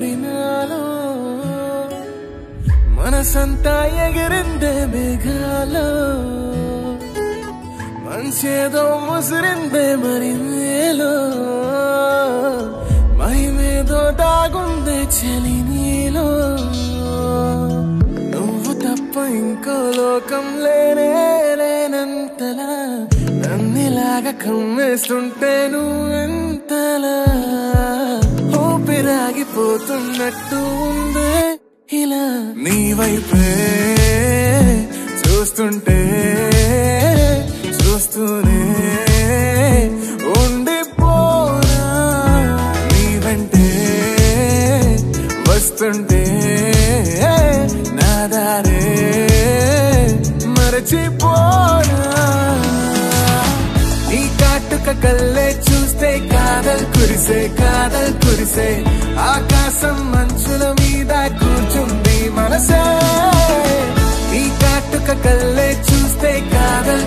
మరి నాలో మనసంతా ఎగిరిందే మేఘాలో మంచేదో ముసిరిందే మరి మేలో మహిమేదో దాగుందే చలి నీలో నువ్వు తప్ప ఇంకో లోకం లేనంతలా నన్నిలాగా కమ్మేస్తుంటే నువ్వెంతలా ఊపిరాగిపోతున్నట్టు ఉందే ఇలా నీ వైపే చూస్తుంటే చూస్తూనే ఉండిపోనా నీ వెంటే వస్తుంటే నా దారే మరచిపోనా నీ కాటుక కళ్ళే చూస్తే కాదల్ కురిసే ఆకాశం మంచుల మీద కూర్చుంది మనసే నీ కాటుక కళ్ళే చూస్తే కాదల్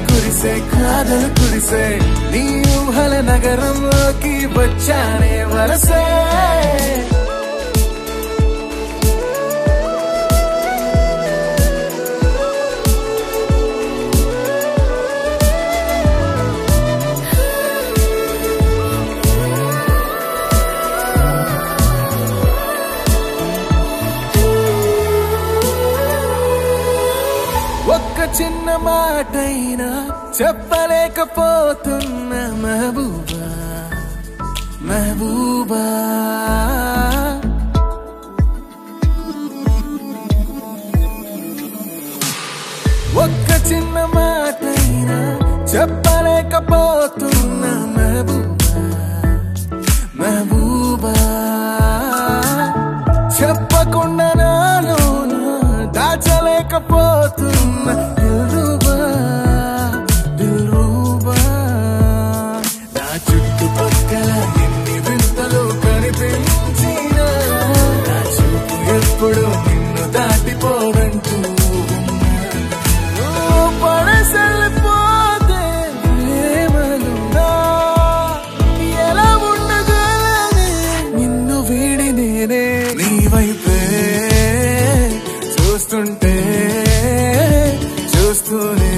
కురిసే నీ ఊహల నగరంలోకి వచ్చానే వరసే ఒక్క చిన్న మాటైనా చెప్పలేకపోతున్నా మెహబూబా ఒక్క చిన్న మాటైనా చెప్పలేకపోతున్నా మెహబూబా చెప్పకుండా నాలో దాచలేకపోతున్నా దిల్రూబా నా చుట్టుపక్కల ఎన్ని వింతలు కనిపించినా నా చూపు ఎప్పుడు నిన్ను దాటిపోదంటూ పడసలిపోతే ప్రేమలున్నా ఎలా ఉండగలనే నిన్ను వీడి నేనే నీ వైపే చూస్తుంటే చూస్తూనే